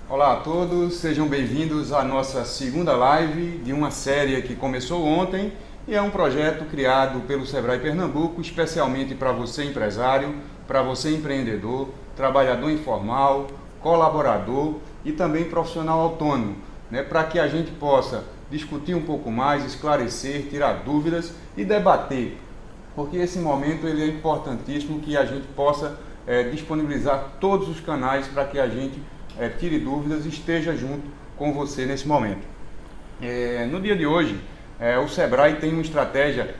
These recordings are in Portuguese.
Olá a todos, sejam bem-vindos à nossa segunda live de uma série que começou ontem e é um projeto criado pelo Sebrae Pernambuco especialmente para você empresário, para você empreendedor, trabalhador informal, colaborador e também profissional autônomo, para que a gente possa discutir um pouco mais, esclarecer, tirar dúvidas e debater, porque esse momento ele é importantíssimo que a gente possa disponibilizar todos os canais para que a gente tire dúvidas e esteja junto com você nesse momento. No dia de hoje, o Sebrae tem uma estratégia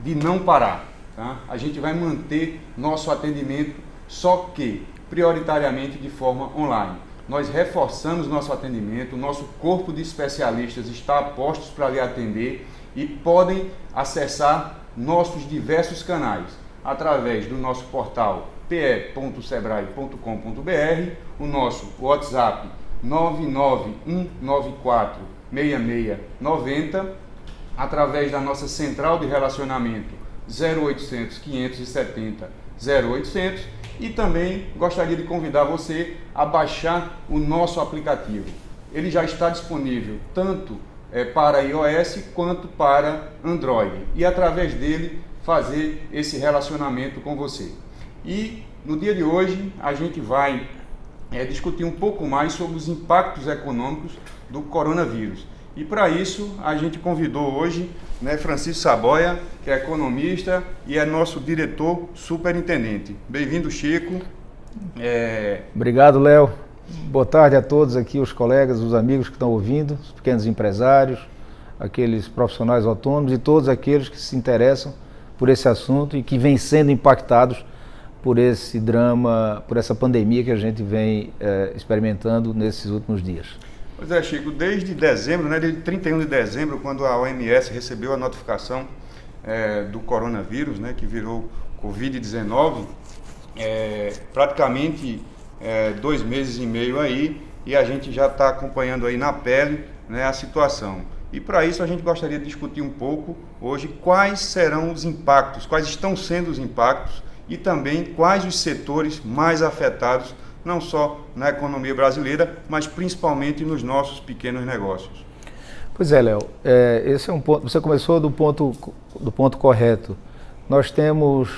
de não parar. Tá? A gente vai manter nosso atendimento, só que prioritariamente de forma online. Nós reforçamos nosso atendimento, nosso corpo de especialistas está a postos para lhe atender e podem acessar nossos diversos canais através do nosso portal pe.sebrae.com.br, o nosso WhatsApp 991946690, através da nossa central de relacionamento 0800 570 0800 e também gostaria de convidar você a baixar o nosso aplicativo. Ele já está disponível tanto para iOS quanto para Android e através dele fazer esse relacionamento com você. E no dia de hoje a gente vai discutir um pouco mais sobre os impactos econômicos do coronavírus. E para isso a gente convidou hoje Francisco Saboia, que é economista e é nosso diretor superintendente. Bem-vindo, Chico. Obrigado, Léo. Boa tarde a todos aqui, os colegas, os amigos que estão ouvindo, os pequenos empresários, aqueles profissionais autônomos e todos aqueles que se interessam por esse assunto e que vêm sendo impactados por esse drama, por essa pandemia que a gente vem experimentando nesses últimos dias. Pois é, Chico, desde dezembro, desde 31 de dezembro, quando a OMS recebeu a notificação do coronavírus, que virou Covid-19, praticamente 2 meses e meio aí, e a gente já está acompanhando aí na pele a situação. E para isso a gente gostaria de discutir um pouco hoje quais serão os impactos, quais estão sendo os impactos e também quais os setores mais afetados, não só na economia brasileira, mas principalmente nos nossos pequenos negócios. Pois é, Léo, esse é um ponto, você começou do ponto correto. Nós temos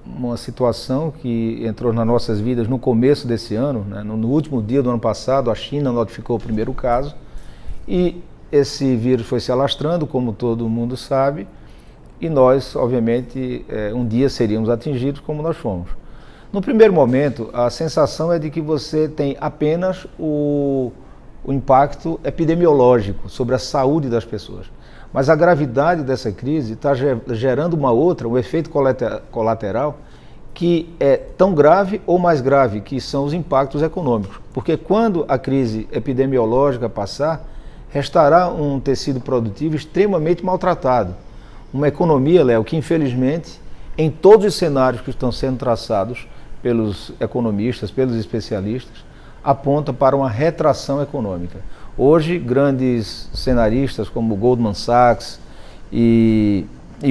uma situação que entrou nas nossas vidas no começo desse ano, no último dia do ano passado, a China notificou o primeiro caso, e esse vírus foi se alastrando, como todo mundo sabe, e nós, obviamente, um dia seríamos atingidos como nós fomos. No primeiro momento, a sensação é de que você tem apenas o impacto epidemiológico sobre a saúde das pessoas. Mas a gravidade dessa crise está gerando um efeito colateral, que é tão grave ou mais grave, que são os impactos econômicos. Porque quando a crise epidemiológica passar, restará um tecido produtivo extremamente maltratado. Uma economia, Léo, que infelizmente, em todos os cenários que estão sendo traçados pelos economistas, pelos especialistas, aponta para uma retração econômica. Hoje, grandes cenaristas como Goldman Sachs e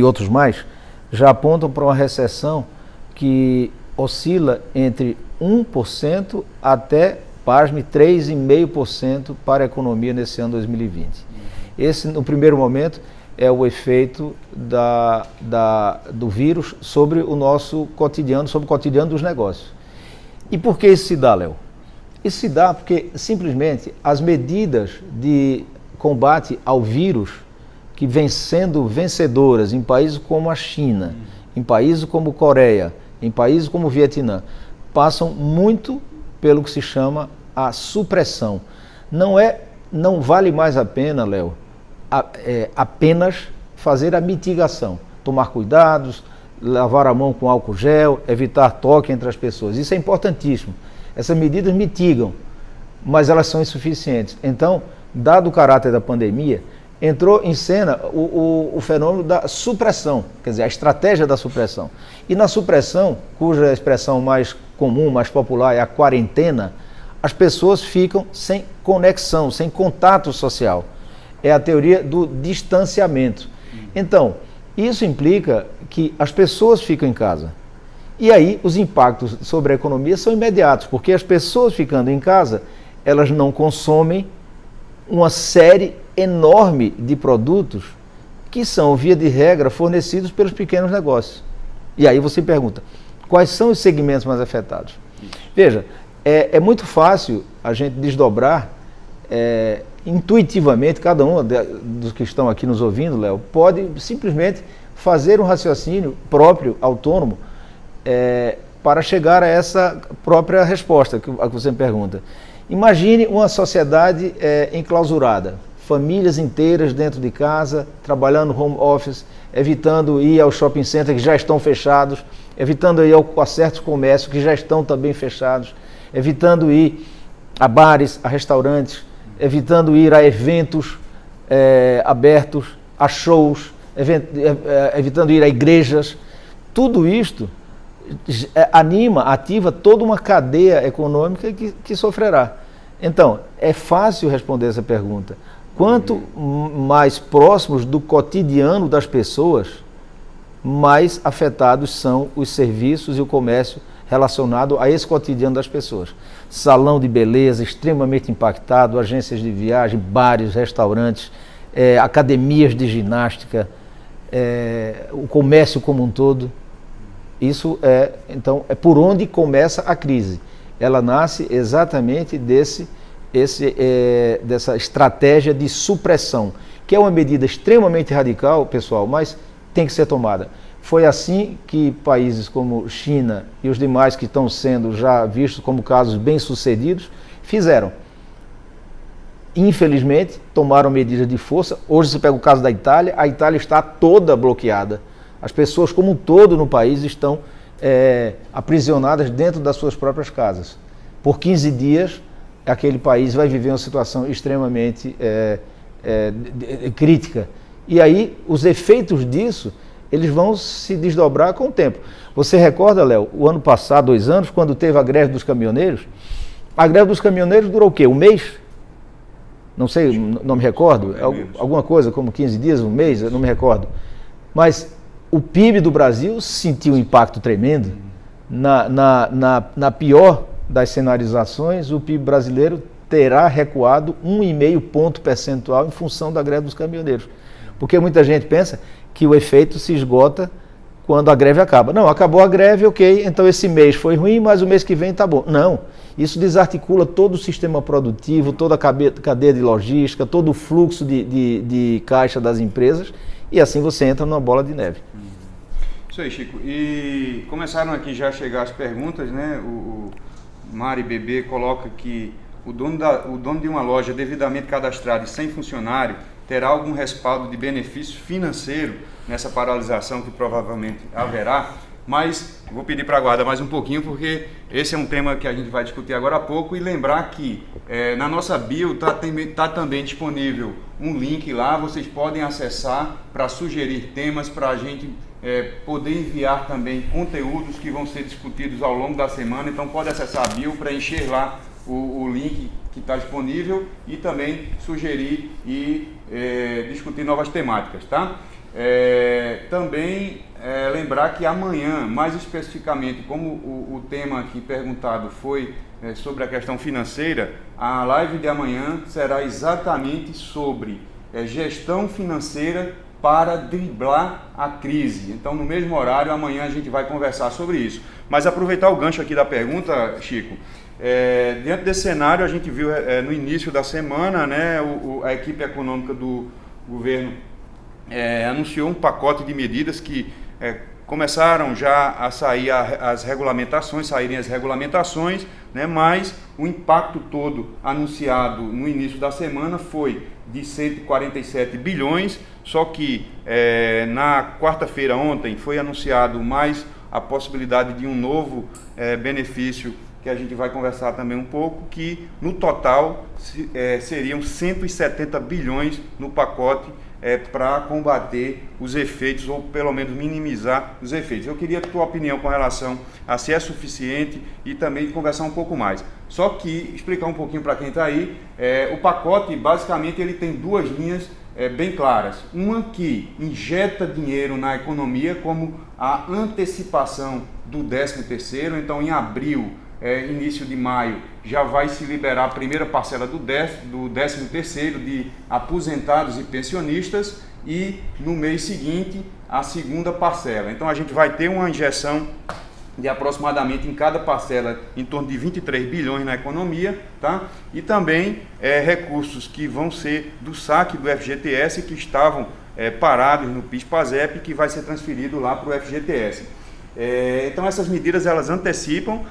outros mais, já apontam para uma recessão que oscila entre 1% até, pasme, 3,5% para a economia nesse ano 2020. Esse, no primeiro momento, é o efeito do vírus sobre o nosso cotidiano, sobre o cotidiano dos negócios. E por que isso se dá, Léo? Isso se dá porque, simplesmente, as medidas de combate ao vírus, que vêm sendo vencedoras em países como a China, em países como Coreia, em países como o Vietnã, passam muito pelo que se chama a supressão. Não vale mais a pena, Léo, apenas fazer a mitigação, tomar cuidados, lavar a mão com álcool gel, evitar toque entre as pessoas. Isso é importantíssimo. Essas medidas mitigam, mas elas são insuficientes. Então, dado o caráter da pandemia, entrou em cena o fenômeno da supressão, quer dizer, a estratégia da supressão. E na supressão, cuja expressão mais comum, mais popular é a quarentena, as pessoas ficam sem conexão, sem contato social. É a teoria do distanciamento. Então, isso implica que as pessoas ficam em casa. E aí os impactos sobre a economia são imediatos, porque as pessoas ficando em casa, elas não consomem uma série enorme de produtos que são, via de regra, fornecidos pelos pequenos negócios. E aí você pergunta, quais são os segmentos mais afetados? Veja, é muito fácil a gente desdobrar intuitivamente, cada um dos que estão aqui nos ouvindo, Léo, pode simplesmente fazer um raciocínio próprio, autônomo, para chegar a essa própria resposta a que você me pergunta. Imagine uma sociedade enclausurada, famílias inteiras dentro de casa, trabalhando home office, evitando ir ao shopping center que já estão fechados, evitando ir a certos comércios que já estão também fechados, evitando ir a bares, a restaurantes, evitando ir a eventos abertos, a shows, evitando ir a igrejas. Tudo isto ativa toda uma cadeia econômica que sofrerá. Então, é fácil responder essa pergunta. Quanto mais próximos do cotidiano das pessoas, mais afetados são os serviços e o comércio relacionado a esse cotidiano das pessoas. Salão de beleza extremamente impactado, agências de viagem, bares, restaurantes, academias de ginástica, o comércio como um todo. Isso então, é por onde começa a crise. Ela nasce exatamente dessa estratégia de supressão, que é uma medida extremamente radical, pessoal, mas tem que ser tomada. Foi assim que países como China e os demais que estão sendo já vistos como casos bem-sucedidos fizeram. Infelizmente, tomaram medidas de força. Hoje você pega o caso da Itália, a Itália está toda bloqueada. As pessoas como um todo no país estão aprisionadas dentro das suas próprias casas. Por 15 dias, aquele país vai viver uma situação extremamente crítica. E aí, os efeitos disso, eles vão se desdobrar com o tempo. Você recorda, Léo, o ano passado, 2 anos, quando teve a greve dos caminhoneiros? A greve dos caminhoneiros durou o quê? 1 mês? Não sei, não me recordo. Alguma coisa como 15 dias, 1 mês, eu não me recordo. Mas o PIB do Brasil sentiu um impacto tremendo. Na pior das cenarizações, o PIB brasileiro terá recuado 1,5 ponto percentual em função da greve dos caminhoneiros. Porque muita gente pensa que o efeito se esgota quando a greve acaba. Não, acabou a greve, ok, então esse mês foi ruim, mas o mês que vem está bom. Não, isso desarticula todo o sistema produtivo, toda a cadeia de logística, todo o fluxo de caixa das empresas, e assim você entra numa bola de neve. Isso aí, Chico. E começaram aqui já a chegar as perguntas, né? O Mari Bebê coloca que o dono de uma loja devidamente cadastrado e sem funcionário terá algum respaldo de benefício financeiro nessa paralisação que provavelmente haverá, mas vou pedir para aguardar mais um pouquinho, porque esse é um tema que a gente vai discutir agora há pouco, e lembrar que na nossa bio está também disponível um link lá, vocês podem acessar para sugerir temas, para a gente poder enviar também conteúdos que vão ser discutidos ao longo da semana. Então pode acessar a bio, preencher lá o link que está disponível e também sugerir e discutir novas temáticas, tá? Também lembrar que amanhã, mais especificamente, como o tema aqui perguntado foi sobre a questão financeira, a live de amanhã será exatamente sobre gestão financeira para driblar a crise. Então, no mesmo horário, amanhã a gente vai conversar sobre isso. Mas aproveitar o gancho aqui da pergunta, Chico, dentro desse cenário, a gente viu no início da semana, né, a equipe econômica do governo anunciou um pacote de medidas que começaram já a sair saírem as regulamentações, né, mas o impacto todo anunciado no início da semana foi de 147 bilhões, só que na quarta-feira ontem foi anunciado mais a possibilidade de um novo benefício que a gente vai conversar também um pouco, que no total seriam 170 bilhões no pacote para combater os efeitos, ou pelo menos minimizar os efeitos. Eu queria a tua opinião com relação a se é suficiente e também conversar um pouco mais. Só que explicar um pouquinho para quem está aí, o pacote basicamente ele tem 2 linhas bem claras. Uma que injeta dinheiro na economia, como a antecipação do 13º. Então, em abril, início de maio, já vai se liberar a primeira parcela do 13º de aposentados e pensionistas, e no mês seguinte a segunda parcela. Então a gente vai ter uma injeção de aproximadamente em cada parcela em torno de 23 bilhões na economia, tá? E também recursos que vão ser do saque do FGTS, que estavam parados no PIS/PASEP, que vai ser transferido lá para o FGTS. Então essas medidas elas antecipam,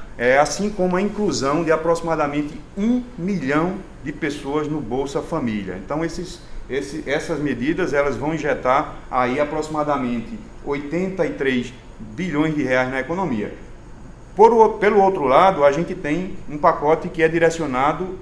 assim como a inclusão de aproximadamente 1 milhão de pessoas no Bolsa Família. Então essas medidas elas vão injetar aí aproximadamente 83 bilhões de reais na economia. Pelo outro lado, a gente tem um pacote que é direcionado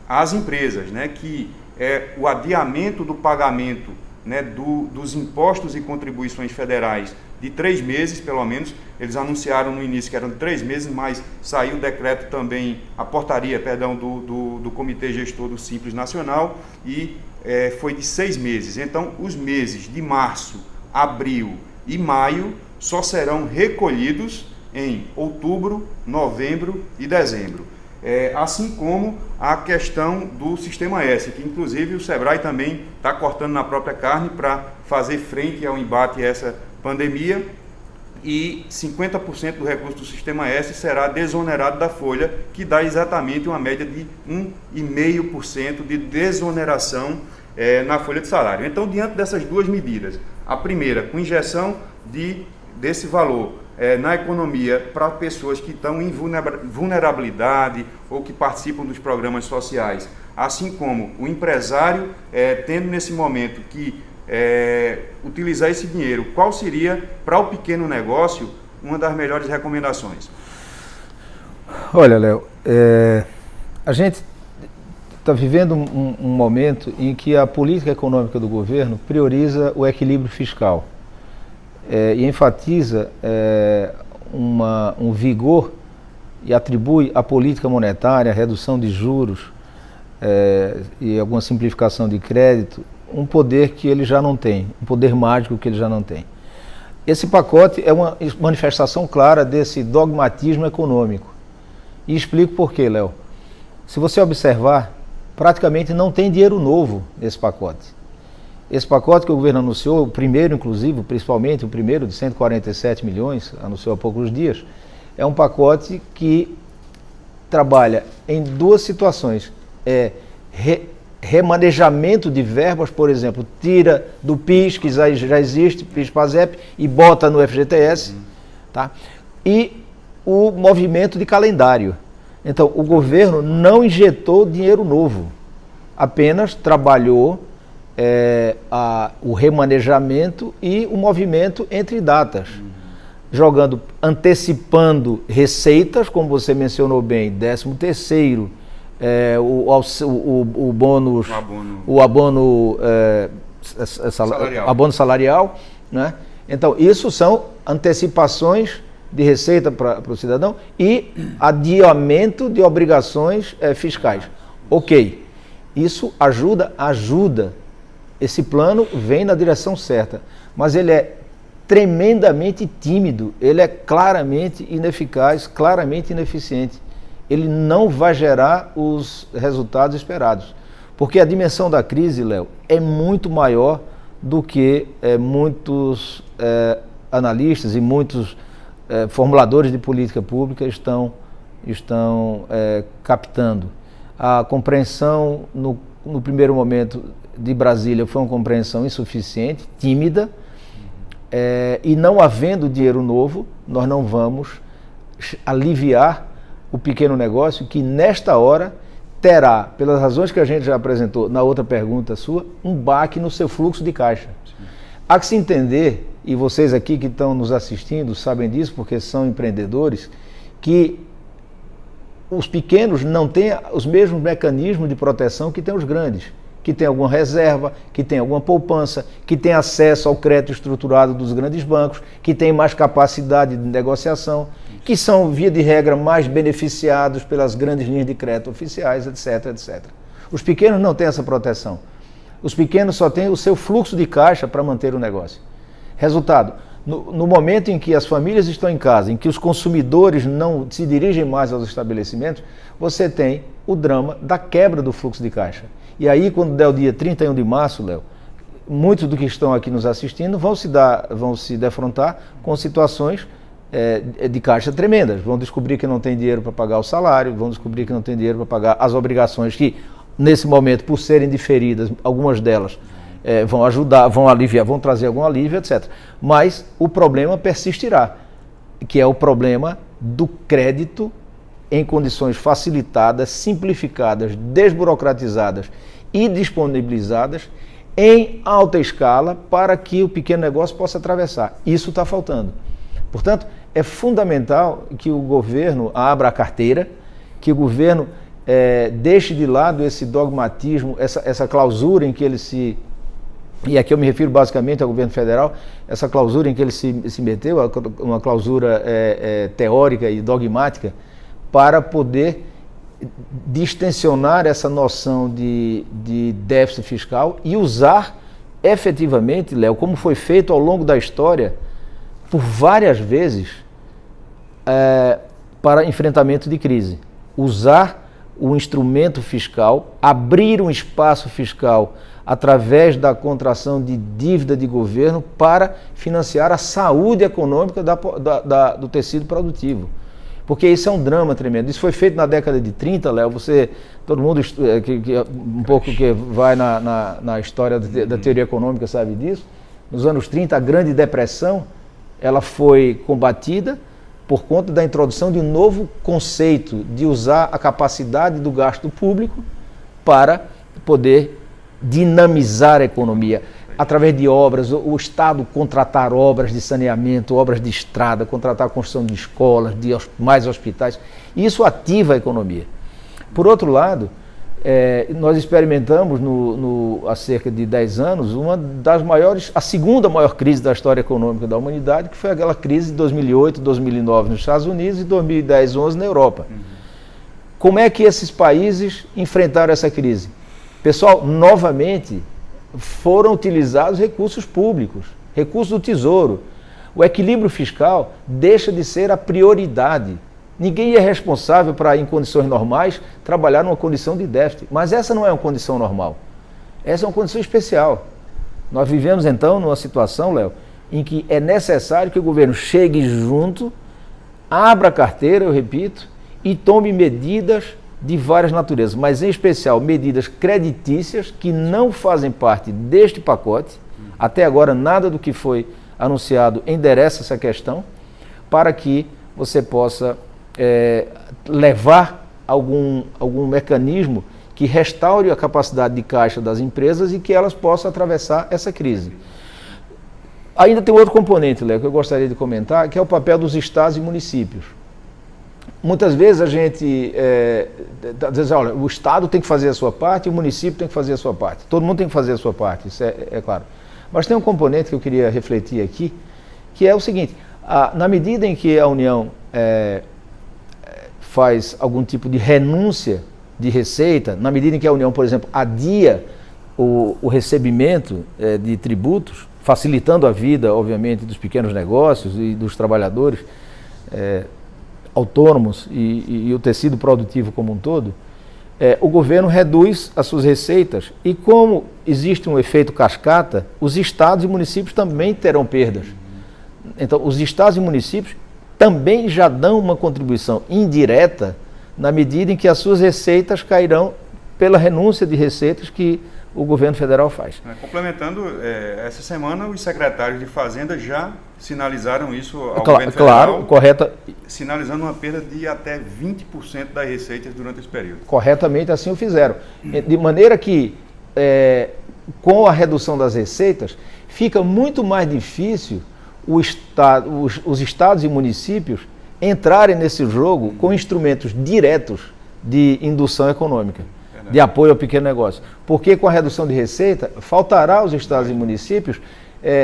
às empresas, né, que é o adiamento do pagamento, né, dos impostos e contribuições federais de 3 meses, pelo menos. Eles anunciaram no início que eram de 3 meses, mas saiu o decreto também, a portaria, perdão, do Comitê Gestor do Simples Nacional, e foi de 6 meses. Então, os meses de março, abril e maio só serão recolhidos em outubro, novembro e dezembro. Assim como a questão do Sistema S, que inclusive o Sebrae também está cortando na própria carne para fazer frente ao embate a essa pandemia, e 50% do recurso do Sistema S será desonerado da folha, que dá exatamente uma média de 1,5% de desoneração na folha de salário. Então, diante dessas duas medidas, a primeira, com injeção desse valor na economia para pessoas que estão em vulnerabilidade ou que participam dos programas sociais, assim como o empresário tendo nesse momento que utilizar esse dinheiro, qual seria para o pequeno negócio uma das melhores recomendações? Olha, Léo, a gente está vivendo um momento em que a política econômica do governo prioriza o equilíbrio fiscal e enfatiza um vigor e atribui à política monetária, a redução de juros e alguma simplificação de crédito, um poder que ele já não tem, um poder mágico que ele já não tem. Esse pacote é uma manifestação clara desse dogmatismo econômico. E explico por quê, Léo. Se você observar, praticamente não tem dinheiro novo nesse pacote. Esse pacote que o governo anunciou, o primeiro inclusive, principalmente o primeiro de 147 milhões, anunciou há poucos dias, é um pacote que trabalha em duas situações. Remanejamento de verbas, por exemplo, tira do PIS, que já existe, PIS/PASEP, e bota no FGTS, tá? E o movimento de calendário. Então, o governo não injetou dinheiro novo, apenas trabalhou o remanejamento e o movimento entre datas, antecipando receitas, como você mencionou bem, 13º, o bônus, o abono salarial. Abono salarial, né? Então, isso são antecipações de receita para o cidadão e adiamento de obrigações fiscais. Ok, isso ajuda. Esse plano vem na direção certa, mas ele é tremendamente tímido, ele é claramente ineficaz, claramente ineficiente. Ele não vai gerar os resultados esperados. Porque a dimensão da crise, Léo, é muito maior do que muitos analistas e muitos formuladores de política pública estão captando. A compreensão, no primeiro momento, de Brasília foi uma compreensão insuficiente, tímida, e não havendo dinheiro novo, nós não vamos aliviar o pequeno negócio, que nesta hora terá, pelas razões que a gente já apresentou na outra pergunta sua, um baque no seu fluxo de caixa. Sim. Há que se entender, e vocês aqui que estão nos assistindo sabem disso porque são empreendedores, que os pequenos não têm os mesmos mecanismos de proteção que têm os grandes, que têm alguma reserva, que têm alguma poupança, que têm acesso ao crédito estruturado dos grandes bancos, que têm mais capacidade de negociação, que são, via de regra, mais beneficiados pelas grandes linhas de crédito oficiais, etc, etc. Os pequenos não têm essa proteção. Os pequenos só têm o seu fluxo de caixa para manter o negócio. Resultado, no momento em que as famílias estão em casa, em que os consumidores não se dirigem mais aos estabelecimentos, você tem o drama da quebra do fluxo de caixa. E aí, quando der o dia 31 de março, Léo, muitos do que estão aqui nos assistindo vão se defrontar com situações de caixa tremendas. Vão descobrir que não tem dinheiro para pagar o salário, vão descobrir que não tem dinheiro para pagar as obrigações que, nesse momento, por serem diferidas, algumas delas vão ajudar, vão aliviar, vão trazer algum alívio, etc. Mas o problema persistirá, que é o problema do crédito em condições facilitadas, simplificadas, desburocratizadas e disponibilizadas em alta escala para que o pequeno negócio possa atravessar. Isso está faltando. Portanto, é fundamental que o governo abra a carteira, que o governo deixe de lado esse dogmatismo, essa clausura em que ele se... E aqui eu me refiro basicamente ao governo federal, essa clausura em que ele se meteu, uma clausura teórica e dogmática, para poder distensionar essa noção de déficit fiscal e usar efetivamente, Léo, como foi feito ao longo da história, por várias vezes, para enfrentamento de crise. Usar o instrumento fiscal, abrir um espaço fiscal através da contração de dívida de governo para financiar a saúde econômica do tecido produtivo. Porque isso é um drama tremendo. Isso foi feito na década de 30, Léo, todo mundo um pouco que vai na história da teoria econômica sabe disso. Nos anos 30, a Grande Depressão, ela foi combatida por conta da introdução de um novo conceito de usar a capacidade do gasto público para poder dinamizar a economia. Através de obras, o Estado contratar obras de saneamento, obras de estrada, contratar a construção de escolas, de mais hospitais. Isso ativa a economia. Por outro lado, nós experimentamos há cerca de 10 anos a segunda maior crise da história econômica da humanidade, que foi aquela crise de 2008, 2009 nos Estados Unidos e 2010, 2011 na Europa. Como é que esses países enfrentaram essa crise? Pessoal, novamente, foram utilizados recursos públicos, recursos do Tesouro. O equilíbrio fiscal deixa de ser a prioridade. Ninguém é responsável para, em condições normais, trabalhar numa condição de déficit. Mas essa não é uma condição normal. Essa é uma condição especial. Nós vivemos, então, numa situação, Léo, em que é necessário que o governo chegue junto, abra a carteira, eu repito, e tome medidas de várias naturezas, mas em especial medidas creditícias que não fazem parte deste pacote. Até agora nada do que foi anunciado endereça essa questão, para que você possa levar algum mecanismo que restaure a capacidade de caixa das empresas e que elas possam atravessar essa crise. Ainda tem outro componente, Léo, que eu gostaria de comentar, que é o papel dos estados e municípios. Muitas vezes a gente diz, olha, o Estado tem que fazer a sua parte e o município tem que fazer a sua parte. Todo mundo tem que fazer a sua parte, isso é claro. Mas tem um componente que eu queria refletir aqui, que é o seguinte: na medida em que a União faz algum tipo de renúncia de receita, na medida em que a União, por exemplo, adia o recebimento de tributos, facilitando a vida, obviamente, dos pequenos negócios e dos trabalhadores autônomos e o tecido produtivo como um todo, o governo reduz as suas receitas e, como existe um efeito cascata, os estados e municípios também terão perdas. Então, os estados e municípios também já dão uma contribuição indireta na medida em que as suas receitas cairão pela renúncia de receitas que o governo federal faz. Complementando, essa semana os secretários de Fazenda já sinalizaram isso ao governo federal. Claro, correta. Sinalizando uma perda de até 20% das receitas durante esse período. Corretamente assim o fizeram. De maneira que, com a redução das receitas, fica muito mais difícil os estados e municípios entrarem nesse jogo com instrumentos diretos de indução econômica, de apoio ao pequeno negócio. Porque com a redução de receita, faltará aos estados e municípios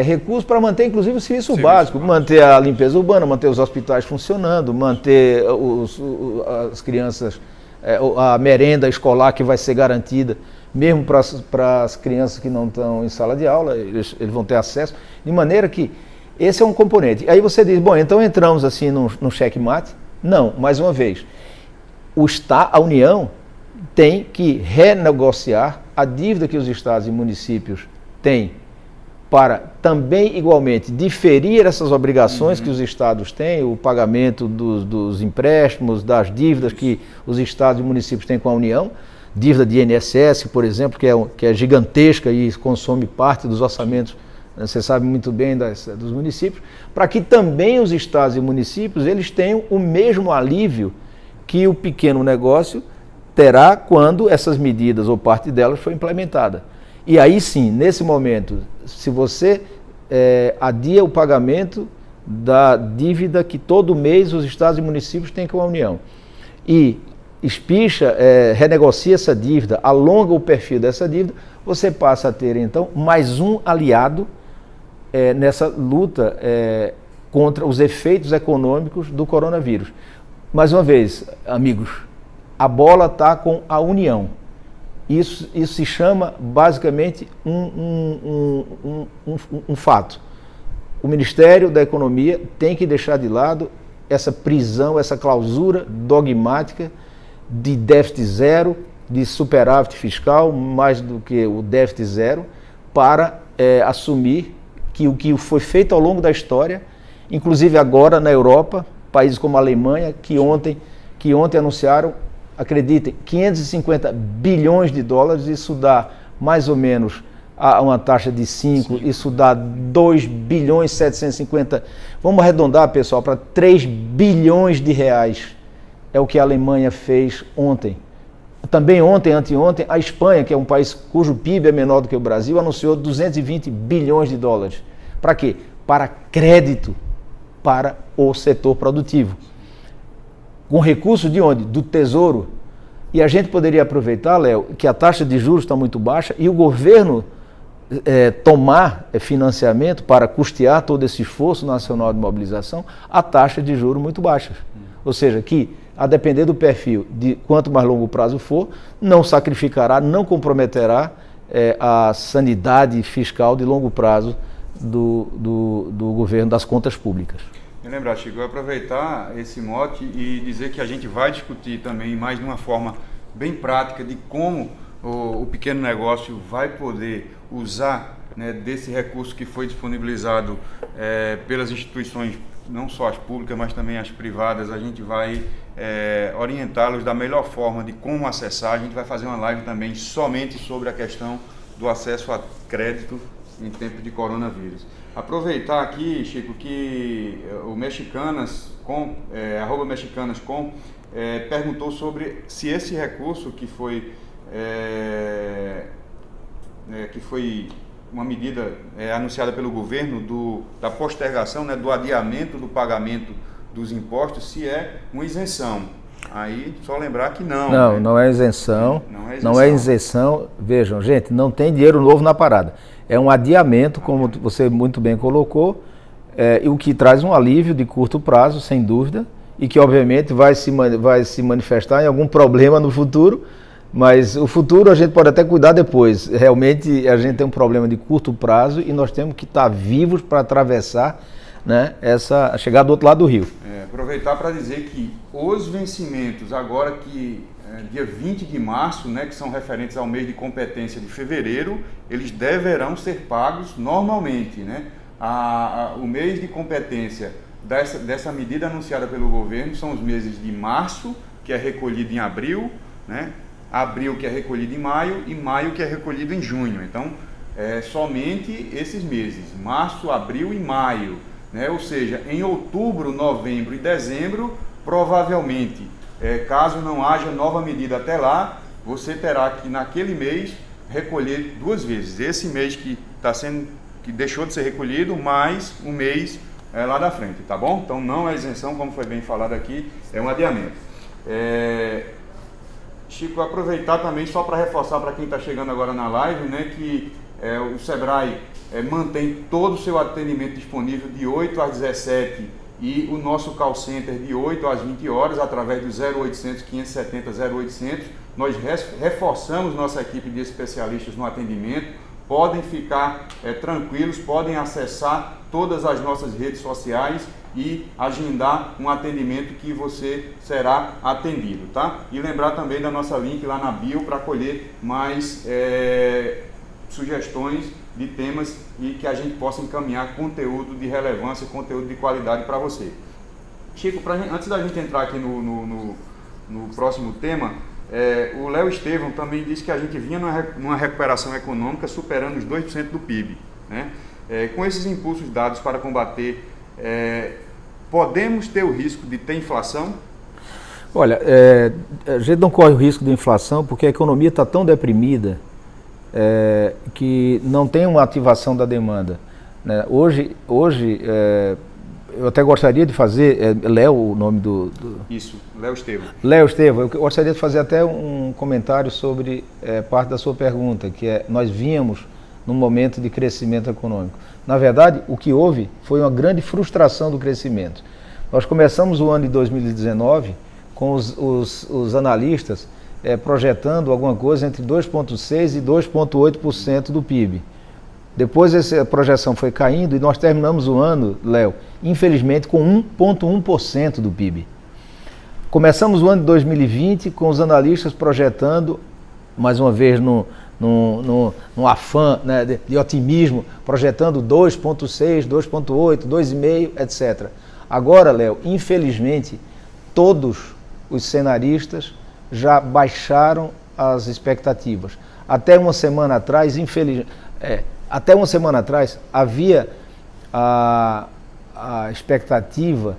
recursos para manter, inclusive, o serviço básico, manter a limpeza urbana, manter os hospitais funcionando, manter as crianças, a merenda escolar que vai ser garantida mesmo para as crianças que não estão em sala de aula, eles vão ter acesso, de maneira que esse é um componente. Aí você diz, bom, então entramos assim num checkmate? Não, mais uma vez, a União tem que renegociar a dívida que os estados e municípios têm para também, igualmente, diferir essas obrigações que os estados têm, o pagamento dos empréstimos, das dívidas que os estados e municípios têm com a União, dívida de INSS, por exemplo, que é gigantesca e consome parte dos orçamentos, você sabe muito bem, dos municípios, para que também os estados e municípios eles tenham o mesmo alívio que o pequeno negócio terá quando essas medidas ou parte delas for implementada. E aí sim, nesse momento, se você adia o pagamento da dívida que todo mês os estados e municípios têm com a União e espicha, renegocia essa dívida, alonga o perfil dessa dívida, você passa a ter então mais um aliado nessa luta contra os efeitos econômicos do coronavírus. Mais uma vez, amigos, a bola está com a União. Isso se chama basicamente um fato. O Ministério da Economia tem que deixar de lado essa prisão, essa clausura dogmática de déficit zero, de superávit fiscal, mais do que o déficit zero, para assumir que o que foi feito ao longo da história, inclusive agora na Europa, países como a Alemanha, que ontem anunciaram, acreditem, 550 bilhões de dólares, isso dá mais ou menos a uma taxa de 5, isso dá 2 bilhões 750, vamos arredondar, pessoal, para 3 bilhões de reais, é o que a Alemanha fez ontem. Também ontem, anteontem, a Espanha, que é um país cujo PIB é menor do que o Brasil, anunciou 220 bilhões de dólares. Para quê? Para crédito para o setor produtivo. Com recursos de onde? Do Tesouro. E a gente poderia aproveitar, Léo, que a taxa de juros está muito baixa e o governo tomar financiamento para custear todo esse esforço nacional de mobilização a taxa de juros muito baixas. Ou seja, que, a depender do perfil, de quanto mais longo o prazo for, não sacrificará, não comprometerá a sanidade fiscal de longo prazo do governo, das contas públicas. Me lembrar, Chico, eu aproveitar esse mote e dizer que a gente vai discutir também mais de uma forma bem prática de como o pequeno negócio vai poder usar, né, desse recurso que foi disponibilizado pelas instituições, não só as públicas, mas também as privadas. A gente vai orientá-los da melhor forma de como acessar. A gente vai fazer uma live também somente sobre a questão do acesso a crédito em tempo de coronavírus. Aproveitar aqui, Chico, que o Mexicanas, @mexicanas.com, perguntou sobre se esse recurso que foi uma medida anunciada pelo governo da postergação, né, do adiamento do pagamento dos impostos, se é uma isenção. Aí, só lembrar que não. Não, né? Não é isenção. Não é isenção. Vejam, gente, não tem dinheiro novo na parada. É um adiamento, como você muito bem colocou, e o que traz um alívio de curto prazo, sem dúvida, e que obviamente vai se manifestar em algum problema no futuro, mas o futuro a gente pode até cuidar depois. Realmente a gente tem um problema de curto prazo e nós temos que estar vivos para atravessar, né, chegar do outro lado do rio. Aproveitar para dizer que os vencimentos agora que dia 20 de março, né, que são referentes ao mês de competência de fevereiro, eles deverão ser pagos normalmente, né? O mês de competência dessa medida anunciada pelo governo são os meses de março, que é recolhido em abril, né? Abril, que é recolhido em maio, e maio, que é recolhido em junho. Então, somente esses meses, março, abril e maio, né? Ou seja, em outubro, novembro e dezembro, provavelmente, caso não haja nova medida até lá, você terá que, naquele mês, recolher 2 vezes. Esse mês que deixou de ser recolhido, mais um mês lá da frente, tá bom? Então não é isenção, como foi bem falado aqui, é um adiamento. Chico, aproveitar também só para reforçar para quem está chegando agora na live, né, que o Sebrae mantém todo o seu atendimento disponível de 8 às 17 e o nosso call center de 8 às 20 horas através do 0800 570 0800. Nós reforçamos nossa equipe de especialistas no atendimento, podem ficar tranquilos, podem acessar todas as nossas redes sociais e agendar um atendimento que você será atendido, tá? E lembrar também da nossa link lá na bio para colher mais sugestões de temas e que a gente possa encaminhar conteúdo de relevância, conteúdo de qualidade para você. Chico, antes da gente entrar aqui no próximo tema, o Léo Estevão também disse que a gente vinha numa recuperação econômica superando os 2% do PIB, né? Com esses impulsos dados para combater, podemos ter o risco de ter inflação? Olha, a gente não corre o risco de inflação porque a economia está tão deprimida que não tem uma ativação da demanda, né? Hoje eu até gostaria de fazer, Léo, o nome Isso, Léo Estevão. Léo Estevão, eu gostaria de fazer até um comentário sobre parte da sua pergunta, que nós vínhamos num momento de crescimento econômico. Na verdade, o que houve foi uma grande frustração do crescimento. Nós começamos o ano de 2019 com os analistas projetando alguma coisa entre 2,6% e 2,8% do PIB. Depois essa projeção foi caindo e nós terminamos o ano, Léo, infelizmente com 1,1% do PIB. Começamos o ano de 2020 com os analistas projetando, mais uma vez no afã, né, de otimismo, projetando 2,6%, 2,8%, 2,5%, etc. Agora, Léo, infelizmente, todos os cenaristas já baixaram as expectativas. Até uma semana atrás, havia a expectativa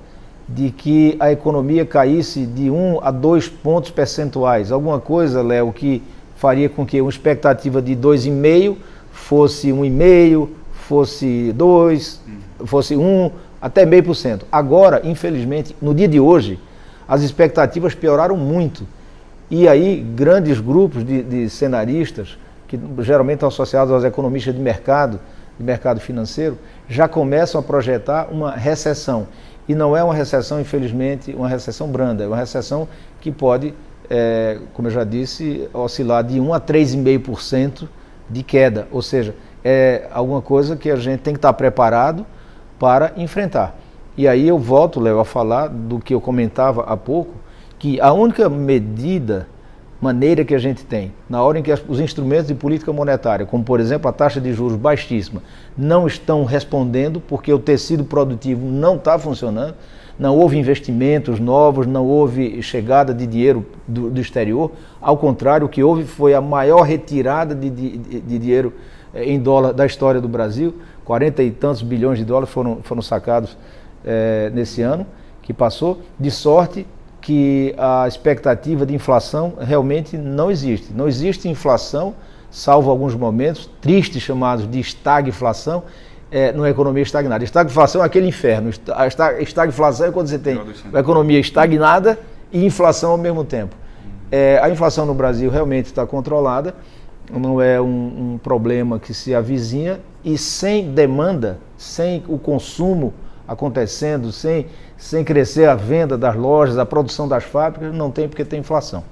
de que a economia caísse de 1 a 2 pontos percentuais. Alguma coisa, Léo, que faria com que uma expectativa de 2,5 fosse 1,5, fosse 2, fosse 1, até 0,5%. Agora, infelizmente, no dia de hoje, as expectativas pioraram muito. E aí, grandes grupos de cenaristas, que geralmente estão associados aos economistas de mercado financeiro, já começam a projetar uma recessão. E não é uma recessão, infelizmente, uma recessão branda, é uma recessão que pode, como eu já disse, oscilar de 1 a 3,5% de queda. Ou seja, é alguma coisa que a gente tem que estar preparado para enfrentar. E aí eu volto, Léo, a falar do que eu comentava há pouco, que a única maneira que a gente tem, na hora em que os instrumentos de política monetária, como por exemplo a taxa de juros baixíssima, não estão respondendo porque o tecido produtivo não está funcionando, não houve investimentos novos, não houve chegada de dinheiro do exterior, ao contrário, o que houve foi a maior retirada de dinheiro em dólar da história do Brasil, 40 e tantos bilhões de dólares foram sacados nesse ano que passou, de sorte que a expectativa de inflação realmente não existe. Não existe inflação, salvo alguns momentos tristes chamados de estagflação, numa economia estagnada. Estagflação é aquele inferno. A estagflação é quando você tem a economia estagnada e inflação ao mesmo tempo. A inflação no Brasil realmente está controlada, não é um problema que se avizinha, e sem demanda, sem o consumo acontecendo, sem crescer a venda das lojas, a produção das fábricas, não tem porque tem inflação.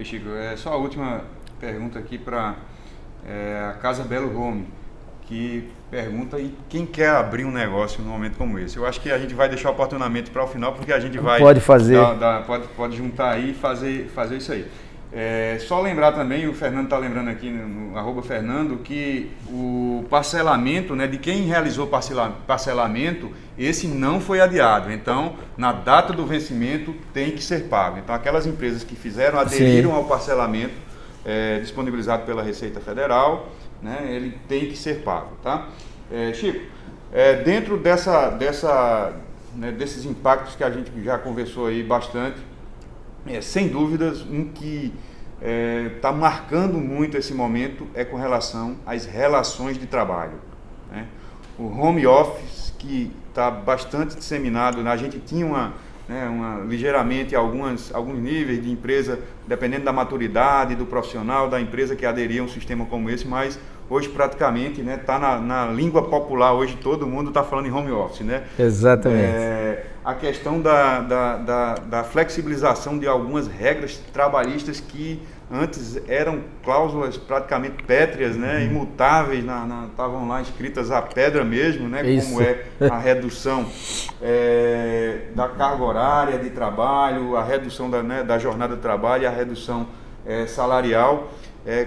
Chico, só a última pergunta aqui para a Casa Belo Home, que pergunta aí quem quer abrir um negócio num momento como esse. Eu acho que a gente vai deixar o oportunamento para o final, porque a gente vai... Pode fazer. Pode juntar aí e fazer isso aí. Só lembrar também, o Fernando está lembrando aqui no @Fernando, que o parcelamento, né, de quem realizou parcelamento, esse não foi adiado. Então, na data do vencimento, tem que ser pago. Então, aquelas empresas que aderiram ao parcelamento disponibilizado pela Receita Federal, né, ele tem que ser pago, tá? Chico, dentro desses impactos que a gente já conversou aí bastante, sem dúvidas, um que está marcando muito esse momento é com relação às relações de trabalho, né? O home office, que está bastante disseminado, né? A gente tinha ligeiramente alguns níveis de empresa, dependendo da maturidade do profissional, da empresa que aderia a um sistema como esse, mas hoje praticamente está na língua popular, hoje todo mundo está falando em home office, né? Exatamente. a questão da flexibilização de algumas regras trabalhistas que antes eram cláusulas praticamente pétreas, né, imutáveis, estavam lá escritas à pedra mesmo, né, como é a redução da carga horária de trabalho, a redução da jornada de trabalho e a redução salarial.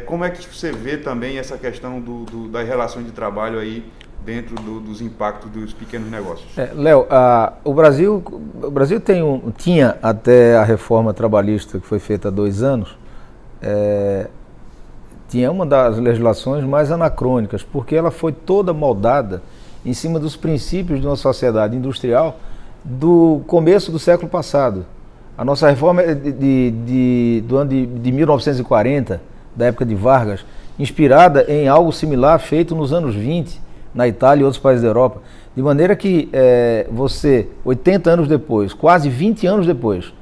Como é que você vê também essa questão das relações de trabalho aí dentro dos impactos dos pequenos negócios? Léo, o Brasil tinha até a reforma trabalhista que foi feita há 2 anos, tinha uma das legislações mais anacrônicas, porque ela foi toda moldada em cima dos princípios de uma sociedade industrial do começo do século passado. A nossa reforma é do ano de 1940, da época de Vargas, inspirada em algo similar feito nos anos 20, na Itália e outros países da Europa. De maneira que 80 anos depois, quase 20 anos depois,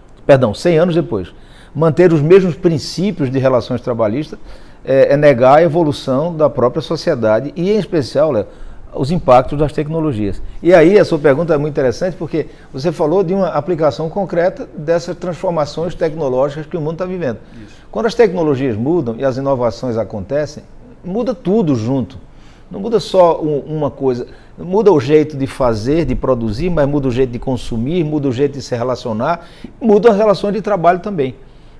100 anos depois, manter os mesmos princípios de relações trabalhistas é negar a evolução da própria sociedade e, em especial, Léo, os impactos das tecnologias. E aí a sua pergunta é muito interessante porque você falou de uma aplicação concreta dessas transformações tecnológicas que o mundo está vivendo. Isso. Quando as tecnologias mudam e as inovações acontecem, muda tudo junto. Não muda só uma coisa, muda o jeito de fazer, de produzir, mas muda o jeito de consumir, muda o jeito de se relacionar, muda as relações de trabalho também.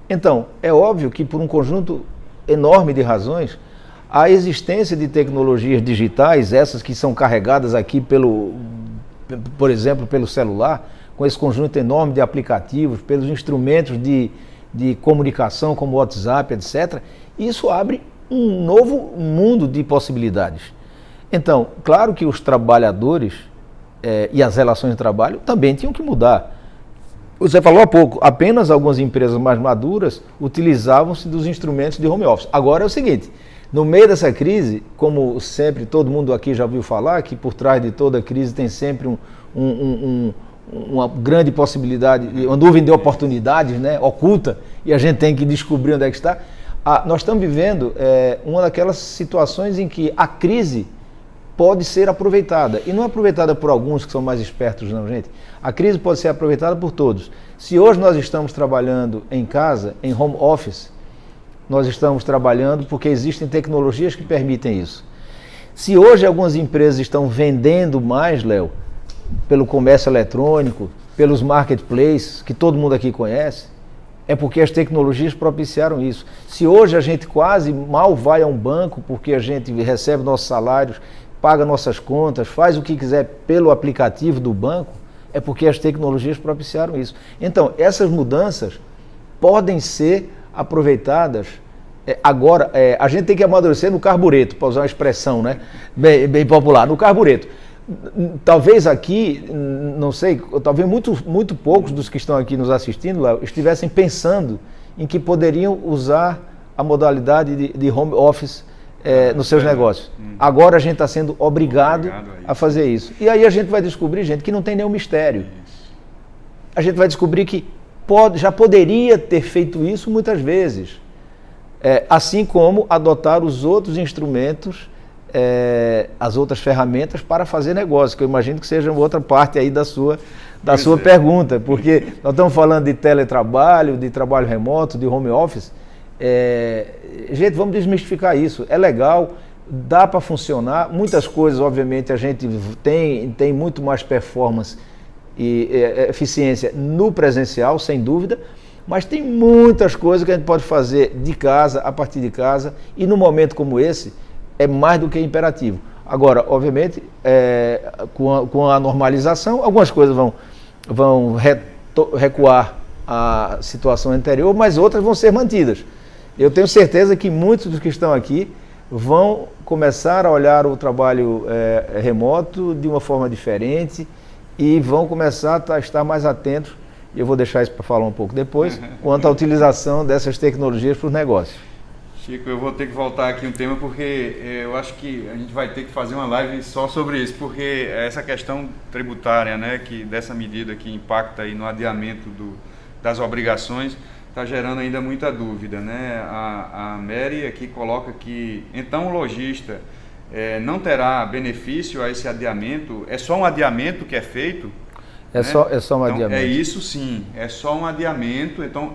Então, é óbvio que por um conjunto enorme de razões, a existência de tecnologias digitais, essas que são carregadas aqui por exemplo, pelo celular, com esse conjunto enorme de aplicativos, pelos instrumentos de comunicação como WhatsApp, etc., isso abre um novo mundo de possibilidades. Então, claro que os trabalhadores e as relações de trabalho também tinham que mudar. Você falou há pouco, apenas algumas empresas mais maduras utilizavam-se dos instrumentos de home office. Agora é o seguinte, no meio dessa crise, como sempre todo mundo aqui já ouviu falar, que por trás de toda crise tem sempre uma grande possibilidade, uma nuvem de oportunidades, né, oculta, e a gente tem que descobrir onde é que está. Nós estamos vivendo uma daquelas situações em que a crise pode ser aproveitada, e não é aproveitada por alguns que são mais espertos não, gente. A crise pode ser aproveitada por todos. Se hoje nós estamos trabalhando em casa, em home office, nós estamos trabalhando porque existem tecnologias que permitem isso. Se hoje algumas empresas estão vendendo mais, Léo, pelo comércio eletrônico, pelos marketplaces, que todo mundo aqui conhece, é porque as tecnologias propiciaram isso. Se hoje a gente quase mal vai a um banco porque a gente recebe nossos salários, paga nossas contas, faz o que quiser pelo aplicativo do banco, é porque as tecnologias propiciaram isso. Então, essas mudanças podem ser aproveitadas. Agora, a gente tem que amadurecer no carbureto, para usar uma expressão, né, bem popular, no carbureto. Talvez aqui, não sei, talvez muito poucos dos que estão aqui nos assistindo, Léo, estivessem pensando em que poderiam usar a modalidade de home office nos seus negócios. Agora a gente está sendo obrigado a fazer isso. E aí a gente vai descobrir, gente, que não tem nenhum mistério. A gente vai descobrir que já poderia ter feito isso muitas vezes. Assim como adotar os outros instrumentos, as outras ferramentas para fazer negócio, que eu imagino que seja outra parte aí da sua pergunta, porque nós estamos falando de teletrabalho, de trabalho remoto, de home office. Gente, vamos desmistificar isso. É legal, dá para funcionar. Muitas coisas, obviamente, a gente tem muito mais performance e eficiência no presencial, sem dúvida, mas tem muitas coisas que a gente pode fazer de casa, a partir de casa, e num momento como esse, é mais do que imperativo. Agora, obviamente, com a normalização, algumas coisas vão recuar à situação anterior, mas outras vão ser mantidas. Eu tenho certeza que muitos dos que estão aqui vão começar a olhar o trabalho remoto de uma forma diferente e vão começar a estar mais atentos, e eu vou deixar isso para falar um pouco depois, quanto à utilização dessas tecnologias para os negócios. Chico, eu vou ter que voltar aqui um tema porque eu acho que a gente vai ter que fazer uma live só sobre isso, porque essa questão tributária, né, dessa medida que impacta aí no adiamento das obrigações, está gerando ainda muita dúvida, né? A Mary aqui coloca que então o lojista não terá benefício a esse adiamento, é só um adiamento que é feito? É só um adiamento. É isso sim, é só um adiamento. Então,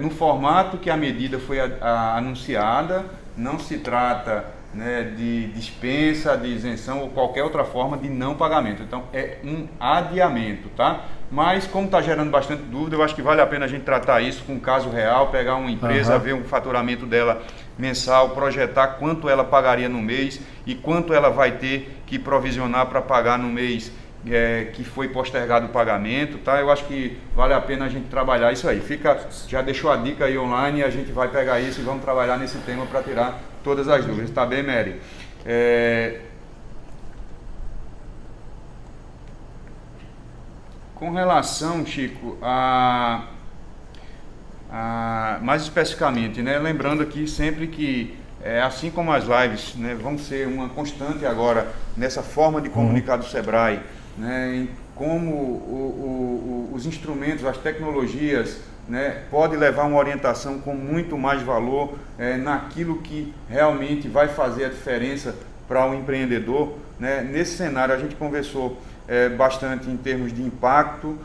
no formato que a medida foi anunciada, não se trata, né, de dispensa, de isenção ou qualquer outra forma de não pagamento. Então, é um adiamento, tá? Mas, como está gerando bastante dúvida, eu acho que vale a pena a gente tratar isso com um caso real, pegar uma empresa, ver o faturamento dela mensal, projetar quanto ela pagaria no mês e quanto ela vai ter que provisionar para pagar no mês que foi postergado o pagamento, tá? Eu acho que vale a pena a gente trabalhar isso aí. Já deixou a dica aí online, a gente vai pegar isso e vamos trabalhar nesse tema para tirar todas as dúvidas. Tá bem, Mary? Com relação, Chico, mais especificamente, né? Lembrando aqui sempre que, assim como as lives, né, vão ser uma constante agora nessa forma de comunicar do Sebrae, né, em como os instrumentos, as tecnologias, né, pode levar uma orientação com muito mais valor naquilo que realmente vai fazer a diferença para o empreendedor, né? Nesse cenário a gente conversou bastante em termos de impacto.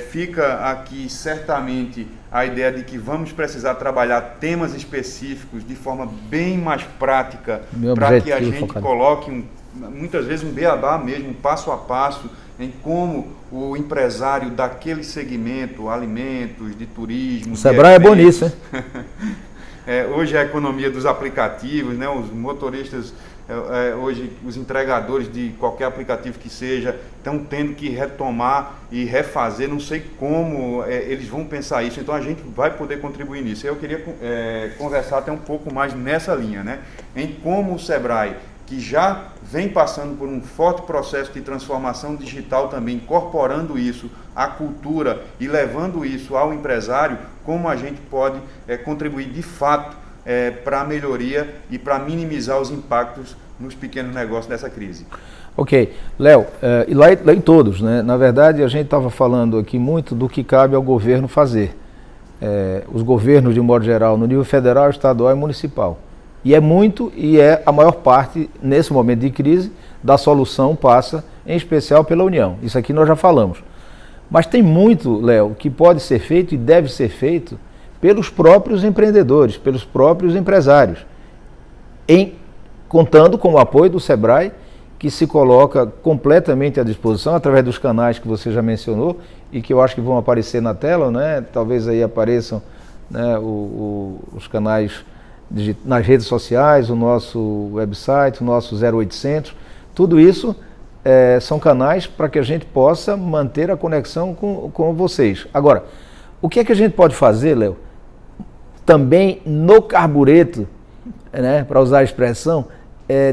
Fica aqui certamente a ideia de que vamos precisar trabalhar temas específicos de forma bem mais prática para que a gente coloque muitas vezes um beabá mesmo, um passo a passo em como o empresário daquele segmento, alimentos, de turismo... O Sebrae é bom nisso, hein? Hoje é a economia dos aplicativos, né? Os motoristas... hoje os entregadores de qualquer aplicativo que seja estão tendo que retomar e refazer, não sei como eles vão pensar isso, então a gente vai poder contribuir nisso. Eu queria conversar até um pouco mais nessa linha, né? Em como o Sebrae, que já vem passando por um forte processo de transformação digital também, incorporando isso à cultura e levando isso ao empresário, como a gente pode contribuir de fato para a melhoria e para minimizar os impactos nos pequenos negócios dessa crise. Ok. Léo, e lá em todos, né? Na verdade, a gente estava falando aqui muito do que cabe ao governo fazer. Os governos, de um modo geral, no nível federal, estadual e municipal. E é muito, e é a maior parte, nesse momento de crise, da solução passa, em especial, pela União. Isso aqui nós já falamos. Mas tem muito, Léo, que pode ser feito e deve ser feito pelos próprios empreendedores, pelos próprios empresários, contando com o apoio do Sebrae, que se coloca completamente à disposição através dos canais que você já mencionou e que eu acho que vão aparecer na tela, né? Talvez aí apareçam, né, os canais nas redes sociais, o nosso website, o nosso 0800, tudo isso são canais para que a gente possa manter a conexão com vocês. Agora, o que é que a gente pode fazer, Léo? Também no carbureto, né, para usar a expressão,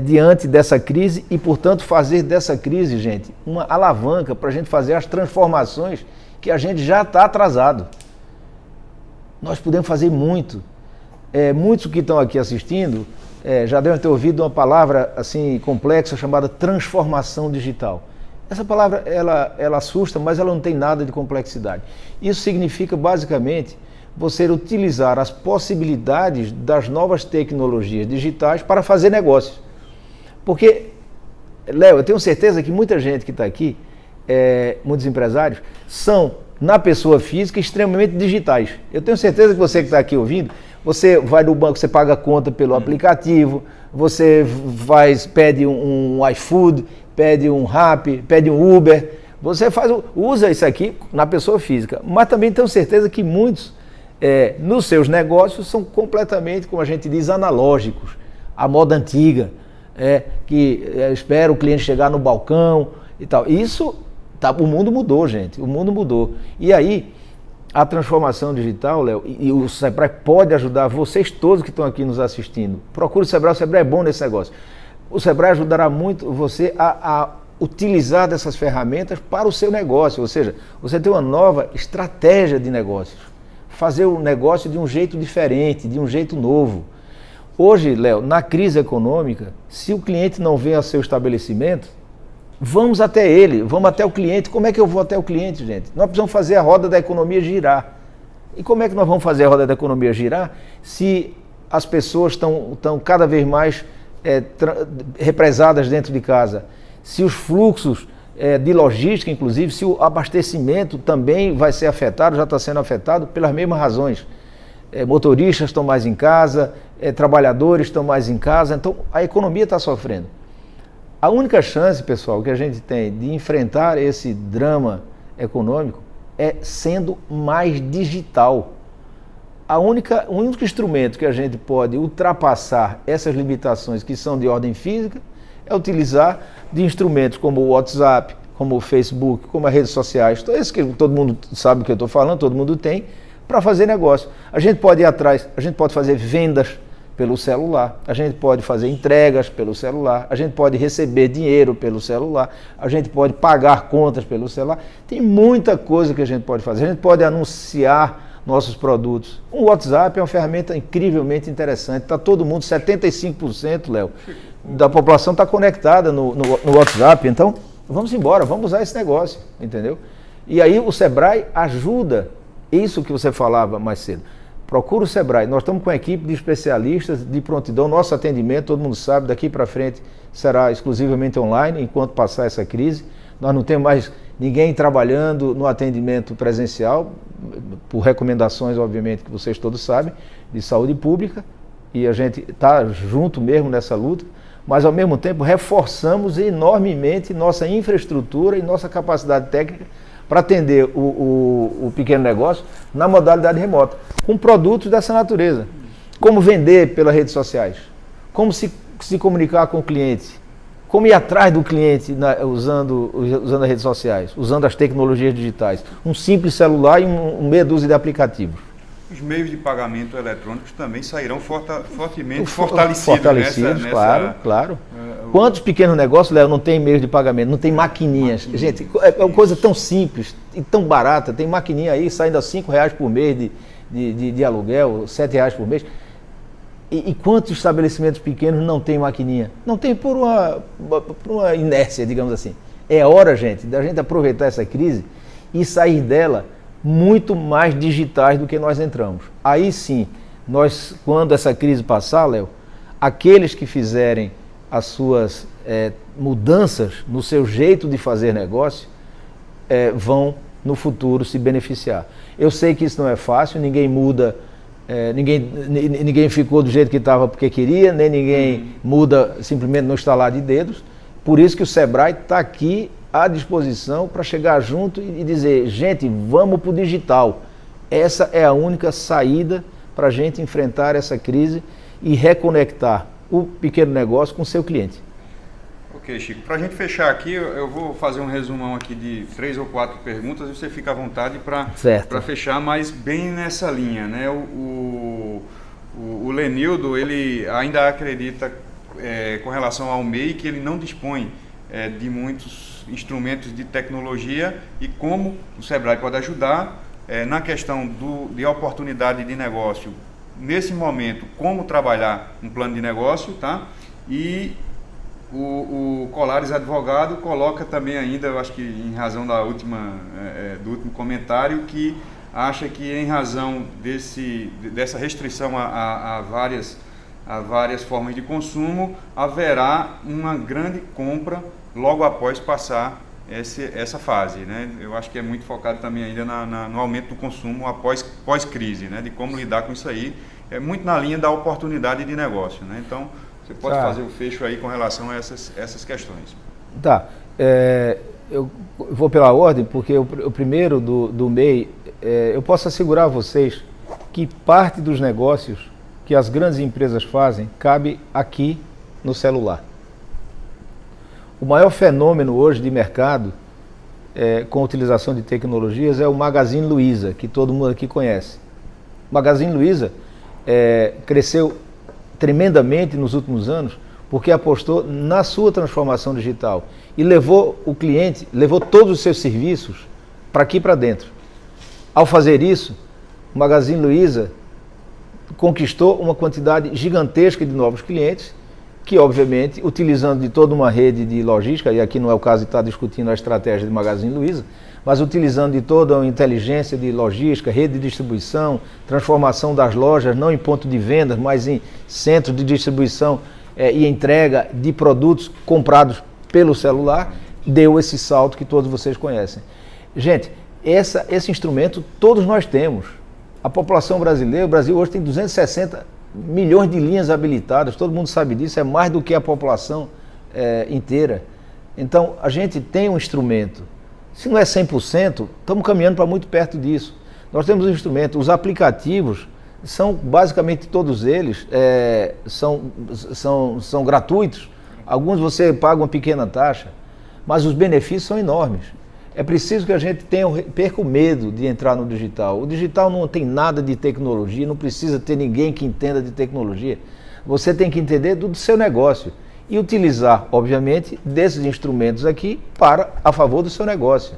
diante dessa crise e, portanto, fazer dessa crise, gente, uma alavanca para a gente fazer as transformações que a gente já está atrasado. Nós podemos fazer muito. Muitos que estão aqui assistindo já devem ter ouvido uma palavra assim complexa chamada transformação digital. Essa palavra ela assusta, mas ela não tem nada de complexidade. Isso significa basicamente você utilizar as possibilidades das novas tecnologias digitais para fazer negócios. Porque, Léo, eu tenho certeza que muita gente que está aqui, muitos empresários, são, na pessoa física, extremamente digitais. Eu tenho certeza que você que está aqui ouvindo, você vai no banco, você paga a conta pelo aplicativo, você pede um iFood, pede um Rappi, pede um Uber, você usa isso aqui na pessoa física. Mas também tenho certeza que muitos, nos seus negócios, são completamente, como a gente diz, analógicos, a moda antiga, que espera o cliente chegar no balcão e tal. Isso, o mundo mudou, gente, o mundo mudou. E aí, a transformação digital, Léo, e o Sebrae pode ajudar vocês todos que estão aqui nos assistindo. Procure o Sebrae é bom nesse negócio. O Sebrae ajudará muito você a utilizar dessas ferramentas para o seu negócio, ou seja, você tem uma nova estratégia de negócios, fazer o negócio de um jeito diferente, de um jeito novo. Hoje, Léo, na crise econômica, se o cliente não vem ao seu estabelecimento, vamos até ele, vamos até o cliente. Como é que eu vou até o cliente, gente? Nós precisamos fazer a roda da economia girar. E como é que nós vamos fazer a roda da economia girar se as pessoas estão cada vez mais represadas dentro de casa? Se os fluxos de logística, inclusive, se o abastecimento também vai ser afetado, já está sendo afetado pelas mesmas razões. Motoristas estão mais em casa, trabalhadores estão mais em casa, então a economia está sofrendo. A única chance, pessoal, que a gente tem de enfrentar esse drama econômico é sendo mais digital. O único instrumento que a gente pode ultrapassar essas limitações que são de ordem física é utilizar de instrumentos como o WhatsApp, como o Facebook, como as redes sociais, esse que todo mundo sabe o que eu estou falando, todo mundo tem, para fazer negócio. A gente pode ir atrás, a gente pode fazer vendas pelo celular, a gente pode fazer entregas pelo celular, a gente pode receber dinheiro pelo celular, a gente pode pagar contas pelo celular. Tem muita coisa que a gente pode fazer. A gente pode anunciar nossos produtos. O WhatsApp é uma ferramenta incrivelmente interessante. Está todo mundo, 75%, Léo, da população está conectada no WhatsApp. Então, vamos embora, vamos usar esse negócio, entendeu? E aí o Sebrae ajuda, isso que você falava mais cedo. Procura o Sebrae. Nós estamos com a equipe de especialistas de prontidão. Nosso atendimento, todo mundo sabe, daqui para frente será exclusivamente online, enquanto passar essa crise. Nós não temos mais ninguém trabalhando no atendimento presencial, por recomendações, obviamente, que vocês todos sabem, de saúde pública, e a gente está junto mesmo nessa luta, mas ao mesmo tempo reforçamos enormemente nossa infraestrutura e nossa capacidade técnica para atender o pequeno negócio na modalidade remota, com produtos dessa natureza. Como vender pelas redes sociais, como se comunicar com o cliente, como ir atrás do cliente usando as redes sociais, usando as tecnologias digitais. Um simples celular e meia dúzia de aplicativos. Os meios de pagamento eletrônicos também sairão fortemente fortalecidos nessa... Claro. Quantos pequenos negócios, Léo, não tem meios de pagamento, não tem maquininhas? Gente, é uma coisa tão simples e tão barata. Tem maquininha aí saindo a R$5 por mês de aluguel, R$7 por mês. E quantos estabelecimentos pequenos não tem maquininha? Não tem por uma inércia, digamos assim. É hora, gente, da gente aproveitar essa crise e sair dela muito mais digitais do que nós entramos. Aí sim, quando essa crise passar, Léo, aqueles que fizerem as suas mudanças no seu jeito de fazer negócio vão, no futuro, se beneficiar. Eu sei que isso não é fácil, ninguém muda... Ninguém ficou do jeito que estava porque queria, nem ninguém muda simplesmente no estalar de dedos. Por isso que o Sebrae está aqui à disposição para chegar junto e dizer, gente, vamos para o digital. Essa é a única saída para a gente enfrentar essa crise e reconectar o pequeno negócio com o seu cliente. Ok, Chico. Para a gente fechar aqui, eu vou fazer um resumão aqui de 3 ou 4 perguntas e você fica à vontade para fechar, mas bem nessa linha, né? O Lenildo, ele ainda acredita com relação ao MEI que ele não dispõe de muitos instrumentos de tecnologia e como o Sebrae pode ajudar na questão de oportunidade de negócio, nesse momento, como trabalhar um plano de negócio, tá? E o Colares Advogado coloca também ainda, eu acho que em razão do último comentário, que acha que em razão dessa restrição a várias formas de consumo, haverá uma grande compra logo após passar essa fase, né? Eu acho que é muito focado também ainda no aumento do consumo pós-crise, né? De como lidar com isso aí, é muito na linha da oportunidade de negócio, né? Então, você pode fazer o fecho aí com relação a essas questões. Tá. Eu vou pela ordem, porque o primeiro do MEI, eu posso assegurar a vocês que parte dos negócios que as grandes empresas fazem cabe aqui no celular. O maior fenômeno hoje de mercado com a utilização de tecnologias é o Magazine Luiza, que todo mundo aqui conhece. O Magazine Luiza cresceu tremendamente nos últimos anos porque apostou na sua transformação digital e levou todos os seus serviços para aqui para dentro. Ao fazer isso, o Magazine Luiza conquistou uma quantidade gigantesca de novos clientes que, obviamente, utilizando de toda uma rede de logística, e aqui não é o caso de estar discutindo a estratégia de Magazine Luiza, mas utilizando de toda a inteligência de logística, rede de distribuição, transformação das lojas, não em ponto de venda, mas em centros de distribuição e entrega de produtos comprados pelo celular, deu esse salto que todos vocês conhecem. Gente, esse instrumento todos nós temos. A população brasileira, o Brasil hoje tem 260 milhões de linhas habilitadas, todo mundo sabe disso, é mais do que a população inteira. Então, a gente tem um instrumento. Se não é 100%, estamos caminhando para muito perto disso. Nós temos um instrumento, os aplicativos são basicamente todos eles são gratuitos. Alguns você paga uma pequena taxa, mas os benefícios são enormes. É preciso que a gente perca o medo de entrar no digital. O digital não tem nada de tecnologia, não precisa ter ninguém que entenda de tecnologia. Você tem que entender do seu negócio e utilizar, obviamente, desses instrumentos aqui a favor do seu negócio.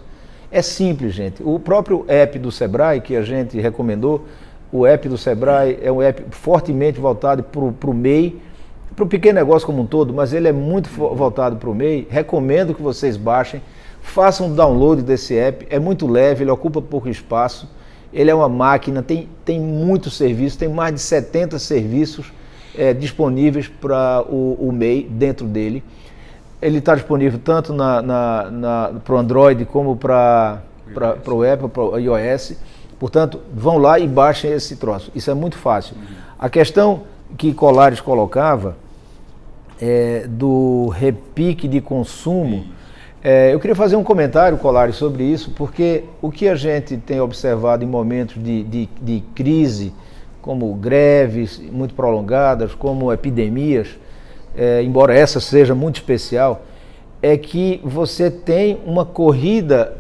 É simples, gente. O próprio app do Sebrae, que a gente recomendou, o app do Sebrae é um app fortemente voltado para o MEI, para o pequeno negócio como um todo, mas ele é muito voltado para o MEI. Recomendo que vocês baixem, façam um download desse app, é muito leve, ele ocupa pouco espaço, ele é uma máquina, tem muitos serviços, tem mais de 70 serviços disponíveis para o MEI dentro dele. Ele está disponível tanto para o Android como para o Apple, para o iOS. Portanto, vão lá e baixem esse troço. Isso é muito fácil. A questão que Colares colocava do repique de consumo, eu queria fazer um comentário, Colares, sobre isso, porque o que a gente tem observado em momentos de crise, como greves muito prolongadas, como epidemias, embora essa seja muito especial, é que você tem uma corrida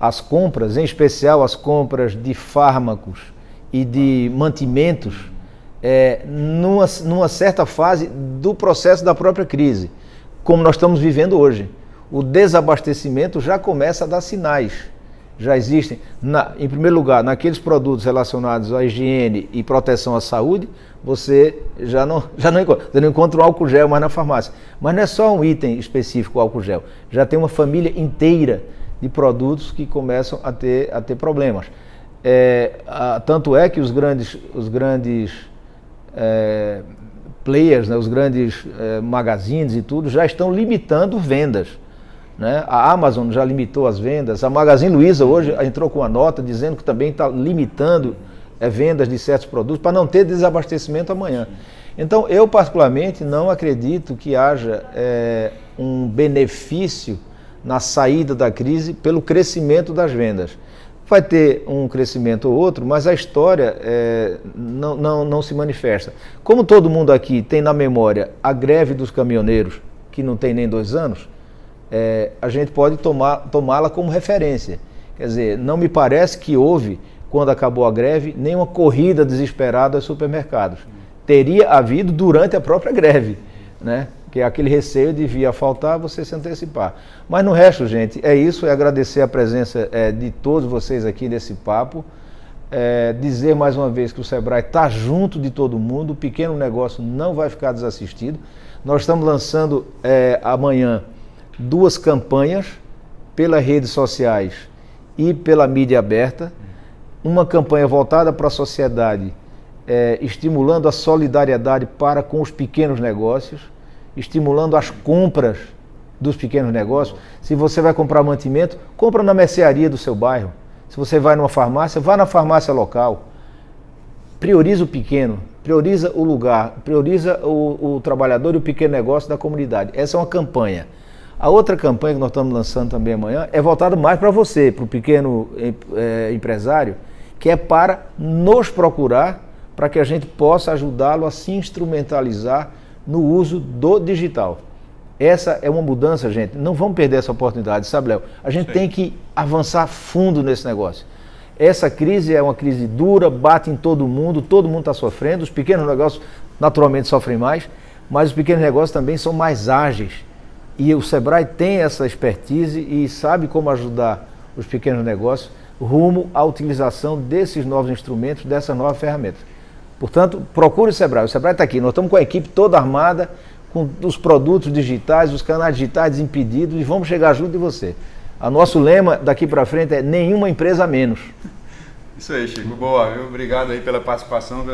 às compras, em especial as compras de fármacos e de mantimentos, numa certa fase do processo da própria crise, como nós estamos vivendo hoje. O desabastecimento já começa a dar sinais. Já existem, em primeiro lugar, naqueles produtos relacionados à higiene e proteção à saúde, você já não encontra um álcool gel mais na farmácia. Mas não é só um item específico, o álcool gel. Já tem uma família inteira de produtos que começam a ter problemas. Tanto é que os grandes players, né, os grandes magazines e tudo, já estão limitando vendas. Né? A Amazon já limitou as vendas, a Magazine Luiza hoje entrou com uma nota dizendo que também está limitando vendas de certos produtos para não ter desabastecimento amanhã. Então, eu particularmente não acredito que haja um benefício na saída da crise pelo crescimento das vendas. Vai ter um crescimento ou outro, mas a história não se manifesta. Como todo mundo aqui tem na memória a greve dos caminhoneiros, que não tem nem 2 anos, a gente pode tomá-la como referência. Quer dizer, não me parece que houve, quando acabou a greve, nenhuma corrida desesperada aos supermercados. Teria havido durante a própria greve, né? Que aquele receio devia faltar, você se antecipar. Mas no resto, gente, é isso, é agradecer a presença de todos vocês aqui nesse papo, dizer mais uma vez que o Sebrae está junto de todo mundo, o pequeno negócio não vai ficar desassistido. Nós estamos lançando amanhã 2 campanhas pelas redes sociais e pela mídia aberta, uma campanha voltada para a sociedade, estimulando a solidariedade para com os pequenos negócios, estimulando as compras dos pequenos negócios. Se você vai comprar mantimento, compra na mercearia do seu bairro. Se você vai numa farmácia, vá na farmácia local. Prioriza o pequeno, prioriza o lugar, prioriza o trabalhador e o pequeno negócio da comunidade. Essa é uma campanha. A outra campanha que nós estamos lançando também amanhã é voltada mais para você, para o pequeno empresário, que é para nos procurar, para que a gente possa ajudá-lo a se instrumentalizar no uso do digital. Essa é uma mudança, gente. Não vamos perder essa oportunidade, sabe, Léo? A gente tem que avançar fundo nesse negócio. Essa crise é uma crise dura, bate em todo mundo está sofrendo, os pequenos negócios naturalmente sofrem mais, mas os pequenos negócios também são mais ágeis. E o Sebrae tem essa expertise e sabe como ajudar os pequenos negócios rumo à utilização desses novos instrumentos, dessas novas ferramentas. Portanto, procure o Sebrae está aqui, nós estamos com a equipe toda armada, com os produtos digitais, os canais digitais desimpedidos e vamos chegar junto de você. O nosso lema daqui para frente é nenhuma empresa a menos. Isso aí, Chico. Boa, viu? Obrigado aí pela participação,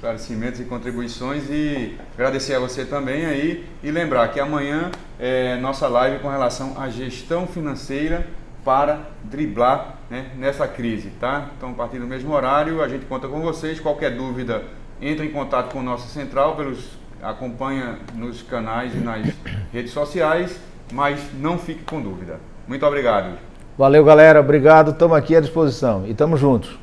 esclarecimentos e contribuições, e agradecer a você também aí e lembrar que amanhã é nossa live com relação à gestão financeira para driblar, né, nessa crise, tá? Então, a partir do mesmo horário, a gente conta com vocês. Qualquer dúvida, entre em contato com nossa central, acompanha nos canais e nas redes sociais, mas não fique com dúvida. Muito obrigado. Valeu, galera. Obrigado. Estamos aqui à disposição e estamos juntos.